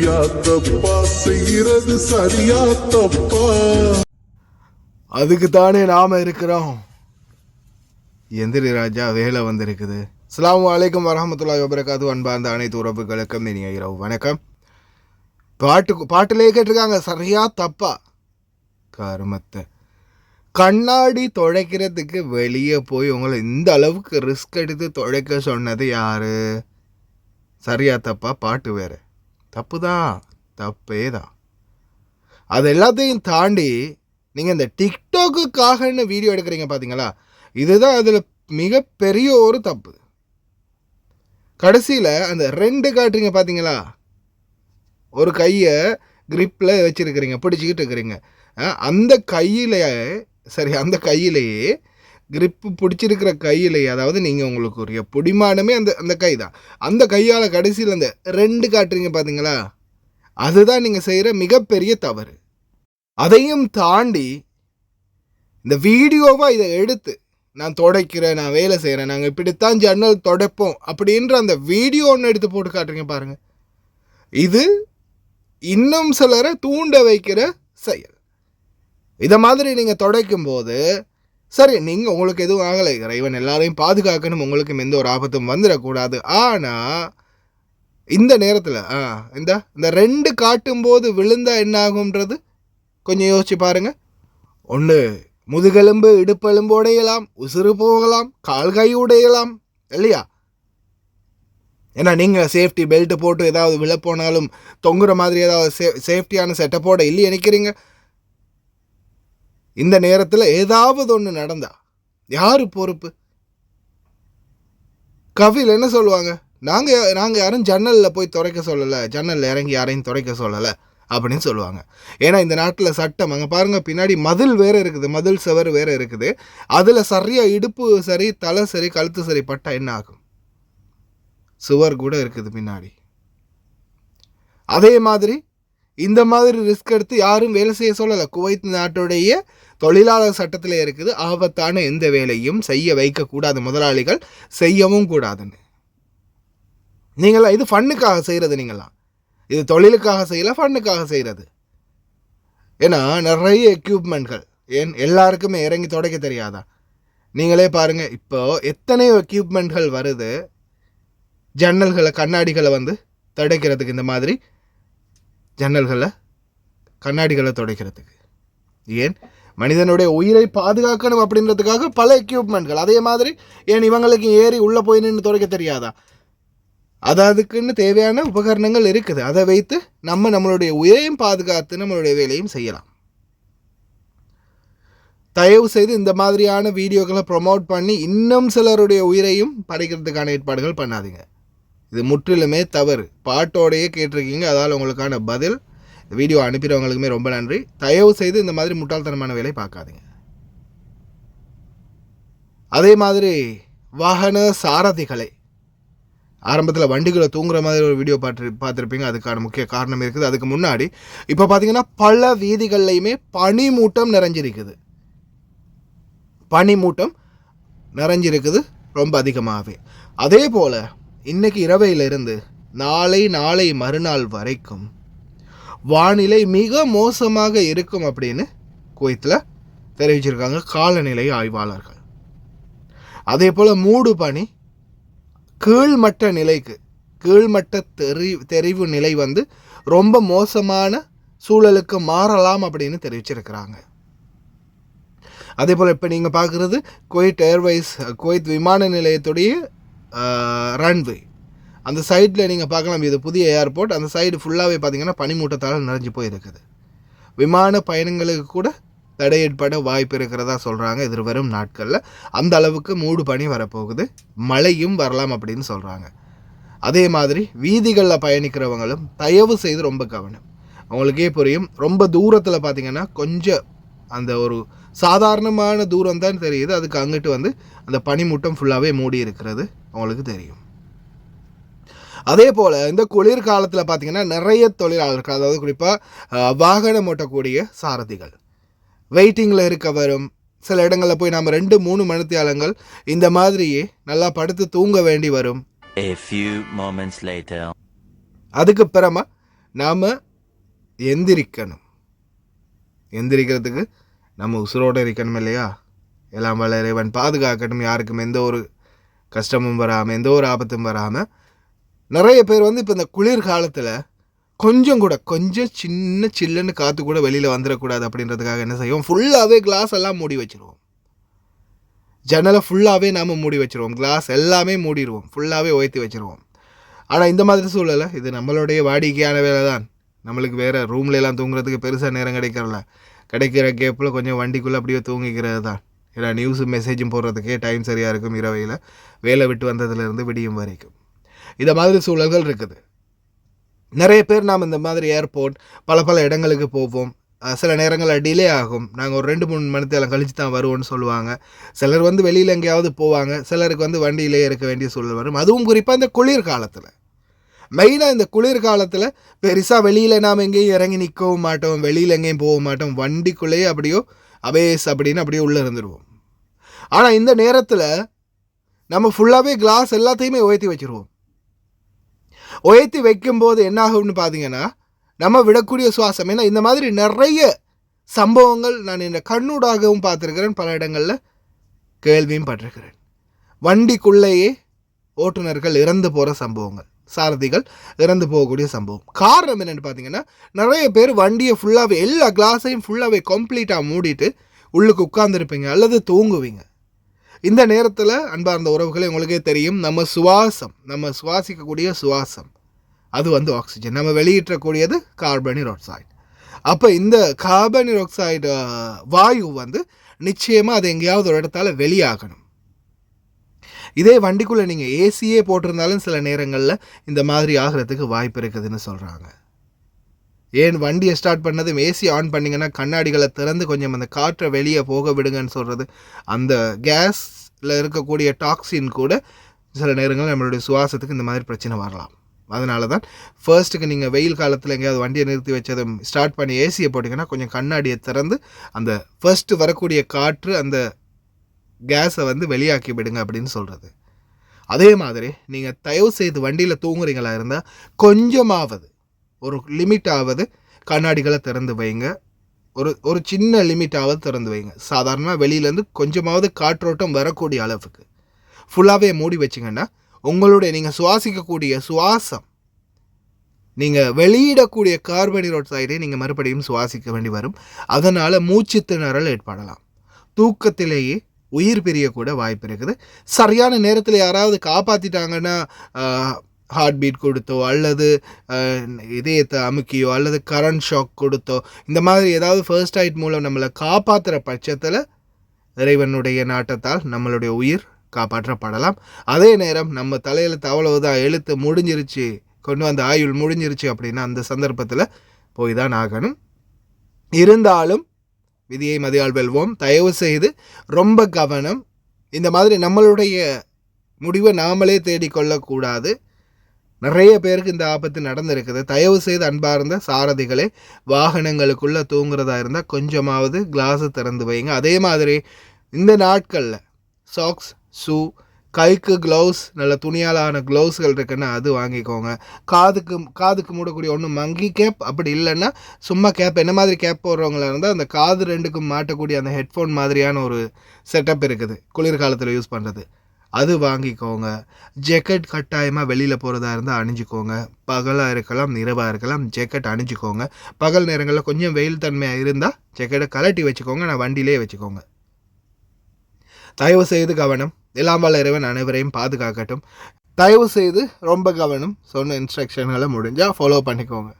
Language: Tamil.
சரியா தப்பா செய்யறது சரியா தப்பா அதுக்கு தானே நாம இருக்கிறோம். எந்திரி ராஜா, வேலை வந்திருக்குது. அஸ்ஸலாமு அலைக்கும் வரஹ்மத்துல்லாஹி வபரகாத்துஹு. அன்பார்ந்த அனைத்து உறவுகளுக்கும் இனிய இரவு வணக்கம். பாட்டிலே கேட்டிருக்காங்க, சரியா தப்பா? கருமத்தை கண்ணாடி துடைக்கிறதுக்கு வெளியே போய் உங்களை இந்த அளவுக்கு ரிஸ்க் எடுத்து துடைக்க சொன்னது யாரு? சரியா தப்பா? பாட்டு வேறு தப்பு தான், தப்பே தான். அது எல்லாத்தையும் தாண்டி நீங்கள் இந்த டிக்டாக்குக்காகன்னு வீடியோ எடுக்கிறீங்க பார்த்தீங்களா, இதுதான் அதில் மிகப்பெரிய ஒரு தப்பு. கடைசியில் அந்த 2 காட்டுறீங்க பார்த்தீங்களா, ஒரு கையை கிரிப்பில் வச்சுருக்கிறீங்க, பிடிச்சிக்கிட்டு இருக்கிறீங்க. அந்த கையிலேயே கிரிப்பு பிடிச்சிருக்கிற கையிலேயே, அதாவது நீங்கள் உங்களுக்கு ஒரு பிடிமானமே அந்த கை தான். அந்த கையால் கடைசியில் அந்த 2 காட்டுறீங்க பார்த்தீங்களா, அதுதான் நீங்கள் செய்கிற மிகப்பெரிய தவறு. அதையும் தாண்டி இந்த வீடியோவாக இதை எடுத்து நான் துடைக்கிறேன், நான் வேலை செய்கிறேன், நாங்கள் இப்படித்தான் ஜன்னல் துடைப்போம் அப்படின்ற அந்த வீடியோ ஒன்று எடுத்து போட்டு காட்டுறீங்க பாருங்கள். இது இன்னும் சிலரை தூண்ட வைக்கிற செயல். இதை மாதிரி நீங்கள் துடைக்கும் போது சரி, நீங்கள் உங்களுக்கு எதுவும் ஆகலை, இறைவன் எல்லாரையும் பாதுகாக்கணும், உங்களுக்கும் எந்த ஒரு ஆபத்தும் வந்துடக்கூடாது. ஆனால் இந்த நேரத்தில் இந்த 2 காட்டும்போது விழுந்தா என்ன ஆகும்ன்றது கொஞ்சம் யோசிச்சு பாருங்கள். ஒன்று முதுகெலும்பு இடுப்பெலும்பு உடையலாம், உசுறு போகலாம், கால் கை உடையலாம் இல்லையா? ஏன்னா நீங்கள் சேஃப்டி பெல்ட் போட்டு ஏதாவது விழப்போனாலும் தொங்குற மாதிரி ஏதாவது சேஃப்டியான செட்டப்போட இல்லையே நிற்கிறீங்க. இந்த நேரத்தில் ஏதாவது ஒன்று நடந்தா யார் பொறுப்பு? கவியில் என்ன சொல்லுவாங்க, நாங்கள் யாரும் ஜன்னலில் போய் துடைக்க சொல்லலை, ஜன்னலில் இறங்கி யாரையும் துடைக்க சொல்லலை அப்படின்னு சொல்லுவாங்க. ஏன்னா இந்த நாட்டில் சட்டம், அங்கே பாருங்கள் பின்னாடி மதில் வேறு இருக்குது, மதில் சுவர் வேறு இருக்குது. அதில் சரியாக இடுப்பு சரி, தலை சரி, கழுத்து சரி பட்டா என்ன ஆகும்? சுவர் கூட இருக்குது பின்னாடி. அதே மாதிரி இந்த மாதிரி ரிஸ்க் எடுத்து யாரும் வேலை செய்ய சொல்லலை. குவைத் நாட்டுடைய தொழிலாளர் சட்டத்தில் இருக்குது, ஆபத்தான எந்த வேலையும் செய்ய வைக்கக்கூடாது, முதலாளிகள் செய்யவும் கூடாதுன்னு. நீங்களாம் இது ஃபண்ணுக்காக செய்கிறது, நீங்களாம் இது தொழிலுக்காக செய்யலை, ஃபண்ணுக்காக செய்கிறது. ஏன்னா நிறைய எக்யூப்மெண்ட்கள், ஏன் எல்லாருக்குமே இறங்கி துடைக்க தெரியாதா? நீங்களே பாருங்கள், இப்போ எத்தனையோ எக்யூப்மெண்ட்கள் வருது ஜன்னல்களை, கண்ணாடிகளை வந்து துடைக்கிறதுக்கு. இந்த மாதிரி ஜன்னல்களை, கண்ணாடிகளை துடைக்கிறதுக்கு. ஏன்? மனிதனுடைய உயிரை பாதுகாக்கணும் அப்படின்றதுக்காக பல எக்யூப்மெண்ட்கள். அதே மாதிரி ஏன் இவங்களுக்கு ஏறி உள்ளே போய் நின்று துடைக்க தெரியாதா? அதுக்குன்னு தேவையான உபகரணங்கள் இருக்குது. அதை வைத்து நம்மளுடைய உயிரையும் பாதுகாத்து நம்மளுடைய வேலையும் செய்யலாம். தயவு செய்து இந்த மாதிரியான வீடியோக்களை ப்ரொமோட் பண்ணி இன்னும் சிலருடைய உயிரையும் படைக்கிறதுக்கான ஏற்பாடுகள் பண்ணாதீங்க. இது முற்றிலுமே தவறு. பாட்டோடையே கேட்டிருக்கீங்க, அதால் உங்களுக்கான பதில். வீடியோ அனுப்பிடுறவங்களுக்குமே ரொம்ப நன்றி. தயவு செய்து இந்த மாதிரி முட்டாள்தனமான வேலை பார்க்காதீங்க. அதே மாதிரி வாகன சாரதிகளை, ஆரம்பத்தில் வண்டிகளை தூங்குற மாதிரி ஒரு வீடியோ பார்த்துருப்பீங்க. அதுக்கான முக்கிய காரணம் இருக்குது. அதுக்கு முன்னாடி இப்போ பார்த்தீங்கன்னா பல வீதிகள்லையுமே பனிமூட்டம் நிறைஞ்சிருக்குது. பனிமூட்டம் நிறைஞ்சிருக்குது ரொம்ப அதிகமாகவே. அதே போல் இன்றைக்கி இரவையிலிருந்து நாளை மறுநாள் வரைக்கும் வானிலை மிக மோசமாக இருக்கும் அப்படின்னு குவைத்தில் தெரிவிச்சிருக்காங்க காலநிலை ஆய்வாளர்கள். அதே போல் மூடு பனி கீழ்மட்ட தெரிவு நிலை வந்து ரொம்ப மோசமான சூழலுக்கு மாறலாம் அப்படின்னு தெரிவிச்சிருக்கிறாங்க. அதே போல் இப்போ நீங்கள் பார்க்குறது குவைத் ஏர்வைஸ், குவைத் விமான நிலையத்துடைய ரன்வே. அந்த சைடில் நீங்கள் பார்க்கலாம், இது புதிய ஏர்போர்ட். அந்த சைடு ஃபுல்லாகவே பார்த்திங்கன்னா பனிமூட்டத்தால் நிறைஞ்சு போயிருக்குது. விமான பயணங்களுக்கு கூட தடை ஏற்பட வாய்ப்பு இருக்கிறதா சொல்கிறாங்க எதிர்வரும் நாட்களில். அந்த அளவுக்கு மூடு பனி வரப்போகுது, மழையும் வரலாம் அப்படின்னு சொல்கிறாங்க. அதே மாதிரி வீதிகளில் பயணிக்கிறவங்களும் தயவு செய்து ரொம்ப கவனம். அவங்களுக்கே புரியும், ரொம்ப தூரத்தில் பார்த்திங்கன்னா கொஞ்சம் அந்த ஒரு சாதாரணமான தூரம் தான் தெரியுது, அதுக்கு அங்கிட்டு வந்து அந்த பனிமூட்டம் ஃபுல்லாகவே மூடி இருக்கிறது அவங்களுக்கு தெரியும். அதே போல் இந்த குளிர்காலத்தில் பார்த்திங்கன்னா நிறைய தொழிலாளர்கள், அதாவது குறிப்பாக வாகனம் ஓட்டக்கூடிய சாரதிகள் வெயிட்டிங்கில் இருக்க வரும். சில இடங்களில் போய் நாம் 2-3 மணித்தியாலங்கள் இந்த மாதிரியே நல்லா படுத்து தூங்க வேண்டி வரும். A few moments later. அதுக்கு பிறமா நாம் எந்திரிக்கணும். எந்திரிக்கிறதுக்கு நம்ம உசுரோடு இருக்கணும் இல்லையா? எல்லாம் வல்ல இறைவன் பாதுகாக்கட்டும், யாருக்கும் எந்த ஒரு கஷ்டமும் வராமல் எந்த ஒரு ஆபத்தும் வராமல். நிறைய பேர் இப்போ இந்த குளிர்காலத்தில் கொஞ்சம் சின்ன சில்லுன்னு காற்று கூட வெளியில் வந்துடக்கூடாது அப்படின்றதுக்காக என்ன செய்வோம், ஃபுல்லாகவே கிளாஸ் எல்லாம் மூடி வச்சுருவோம். ஜன்னலை ஃபுல்லாகவே நாம் மூடி வச்சுருவோம், கிளாஸ் எல்லாமே மூடிடுவோம், ஃபுல்லாகவே உயர்த்தி வச்சுருவோம். ஆனால் இந்த மாதிரி சூழலை இது நம்மளுடைய வாடிக்கையான வேலை தான். நம்மளுக்கு வேறு ரூம்லலாம் தூங்குறதுக்கு பெருசாக நேரம் கிடைக்கிற கேப்பில் கொஞ்சம் வண்டிக்குள்ளே அப்படியே தூங்கிக்கிறது தான். ஏன்னா நியூஸும் மெசேஜும் போடுறதுக்கே டைம் சரியாக இருக்கும் இரவையில், வேலை விட்டு வந்ததுலேருந்து விடியும் வரைக்கும். இந்த மாதிரி சூழல்கள் இருக்குது. நிறைய பேர் நாம் இந்த மாதிரி ஏர்போர்ட் பல இடங்களுக்கு போவோம். சில நேரங்களில் டிலே ஆகும். நாங்கள் ஒரு 2-3 மணி நேரம் கழித்து தான் வருவோம்னு சொல்லுவாங்க. சிலர் வெளியில் எங்கேயாவது போவாங்க, சிலருக்கு வண்டியிலே இருக்க வேண்டிய சூழல் வரும். அதுவும் குறிப்பாக இந்த குளிர்காலத்தில், மெயினாக இந்த குளிர்காலத்தில் பெருசாக வெளியில் நாம் எங்கேயும் இறங்கி நிற்கவும் மாட்டோம், வெளியில் எங்கேயும் போக மாட்டோம், வண்டிக்குள்ளேயே அப்படியோ அபேஸ் அப்படின்னு அப்படியே உள்ளே இருந்துடுவோம். ஆனால் இந்த நேரத்தில் நம்ம ஃபுல்லாகவே கிளாஸ் எல்லாத்தையுமே உயர்த்தி வச்சுருவோம். உயர்த்தி வைக்கும்போது என்ன ஆகும்னு பார்த்தீங்கன்னா, நம்ம விடக்கூடிய சுவாசம், ஏன்னா இந்த மாதிரி நிறைய சம்பவங்கள் நான் இந்த கண்ணூடாகவும் பார்த்துருக்கிறேன், பல இடங்களில் கேள்வியும் பட்டிருக்கிறேன். வண்டிக்குள்ளேயே ஓட்டுநர்கள் இறந்து போகிற சம்பவங்கள், சாரதிகள் இறந்து போகக்கூடிய சம்பவம். காரணம் என்னென்னு பார்த்தீங்கன்னா, நிறைய பேர் வண்டியை ஃபுல்லாகவே எல்லா கிளாஸையும் ஃபுல்லாகவே கம்ப்ளீட்டாக மூடிட்டு உள்ளுக்கு உட்கார்ந்துருப்பீங்க அல்லது தூங்குவீங்க. இந்த நேரத்தில் அன்பார்ந்த உறவுகளே, உங்களுக்கே தெரியும், நம்ம சுவாசிக்கக்கூடிய சுவாசம் அது ஆக்சிஜன், நம்ம வெளியிட்டக்கூடியது கார்பனி ஆக்சைடு. அப்போ இந்த கார்பனி ஆக்சைடு வாயு நிச்சயமாக அது எங்கேயாவது ஒரு இடத்தால வெளியாகணும். இதே வண்டிக்குள்ளே நீங்கள் ஏசியே போட்டிருந்தாலும் சில நேரங்களில் இந்த மாதிரி ஆகிறதுக்கு வாய்ப்பு இருக்குதுன்னு சொல்கிறாங்க. ஏன் வண்டியை ஸ்டார்ட் பண்ணதும் ஏசி ஆன் பண்ணிங்கன்னா கண்ணாடிகளை திறந்து கொஞ்சம் அந்த காற்றை வெளியே போக விடுங்கன்னு சொல்கிறது. அந்த கேஸில் இருக்கக்கூடிய டாக்ஸின் கூட சில நேரங்களில் நம்மளுடைய சுவாசத்துக்கு இந்த மாதிரி பிரச்சனை வரலாம். அதனால தான் ஃபர்ஸ்ட்டுக்கு நீங்கள் வெயில் காலத்தில் எங்கேயாவது வண்டியை நிறுத்தி வச்சதும் ஸ்டார்ட் பண்ணி ஏசியை போட்டிங்கன்னா கொஞ்சம் கண்ணாடியை திறந்து அந்த ஃபர்ஸ்ட்டு வரக்கூடிய காற்று அந்த கேஸை வெளியாக்கி விடுங்க அப்படின்னு சொல்கிறது. அதே மாதிரி நீங்கள் தயவு செய்து வண்டியில் தூங்குறீங்களா இருந்தால் கொஞ்சமாவது ஒரு லிமிட்டாவது கண்ணாடிகளை திறந்து வைங்க. ஒரு சின்ன லிமிட்டாவது திறந்து வைங்க. சாதாரணமாக வெளியிலேருந்து கொஞ்சமாவது காற்றோட்டம் வரக்கூடிய அளவுக்கு. ஃபுல்லாகவே மூடி வச்சிங்கன்னா உங்களுடைய நீங்கள் சுவாசிக்கக்கூடிய சுவாசம், நீங்கள் வெளியிடக்கூடிய கார்பன் டை ஆக்சைடை நீங்கள் மறுபடியும் சுவாசிக்க வேண்டி வரும். அதனால் மூச்சு திணறல் ஏற்படலாம். தூக்கத்திலேயே உயிர் பிரியக்கூட வாய்ப்பு இருக்குது. சரியான நேரத்தில் யாராவது காப்பாற்றிட்டாங்கன்னா, ஹார்ட் பீட் கொடுத்தோ அல்லது இதயத்தை அமுக்கியோ அல்லது கரண்ட் ஷாக் கொடுத்தோ, இந்த மாதிரி ஏதாவது ஃபர்ஸ்ட் எய்ட் மூலம் நம்மளை காப்பாற்றுற பட்சத்தில் இறைவனுடைய நாட்டத்தால் நம்மளுடைய உயிர் காப்பாற்றப்படலாம். அதே நேரம் நம்ம தலையில் அவ்வளவுதான், எழுத்து முடிஞ்சிருச்சு, கொண்டு வந்த ஆயுள் முடிஞ்சிருச்சு அப்படின்னா அந்த சந்தர்ப்பத்தில் போய் தான் ஆகணும். இருந்தாலும் விதியை மதியால் வெல்வோம். தயவு செய்து ரொம்ப கவனம். இந்த மாதிரி நம்மளுடைய முடிவை நாமளே தேடிக்கொள்ளக்கூடாது. நிறைய பேருக்கு இந்த ஆபத்து நடந்திருக்குது. தயவு செய்து அன்பார்ந்த சாரதிகளே, வாகனங்களுக்குள்ளே தூங்குறதா இருந்தால் கொஞ்சமாவது கிளாஸை திறந்து வைங்க. அதே மாதிரி இந்த நாட்களில் சாக்ஸ், ஷூ, கைக்கு க்ளவுஸ், நல்ல துணியாலான க்ளவுஸ்கள் இருக்குன்னா அது வாங்கிக்கோங்க. காதுக்கு மூடக்கூடிய ஒன்று மங்கி கேப், அப்படி இல்லைன்னா சும்மா கேப், என்ன மாதிரி கேப் போடுறவங்களா இருந்தால் அந்த காது ரெண்டுக்கும் மாட்டக்கூடிய அந்த ஹெட்ஃபோன் மாதிரியான ஒரு செட்டப் இருக்குது குளிர்காலத்தில் யூஸ் பண்ணுறது, அது வாங்கிக்கோங்க. ஜெக்கெட் கட்டாயமாக வெளியில் போகிறதா இருந்தால் அணிஞ்சிக்கோங்க. பகலாக இருக்கலாம் இரவாக இருக்கலாம், ஜெக்கெட் அணிஞ்சிக்கோங்க. பகல் நேரங்களில் கொஞ்சம் வெயில் தன்மையாக இருந்தால் ஜெக்கெட்டை கலட்டி வச்சுக்கோங்க, நான் வண்டியிலே வச்சுக்கோங்க. தயவு செய்து கவனம். எல்லாம் வல்ல இறைவன் அனைவரையும் பாதுகாக்கட்டும். தயவு செய்து ரொம்ப கவனம். சொன்ன இன்ஸ்ட்ரக்ஷன்களை முடிஞ்சால் ஃபாலோ பண்ணிக்கோங்க.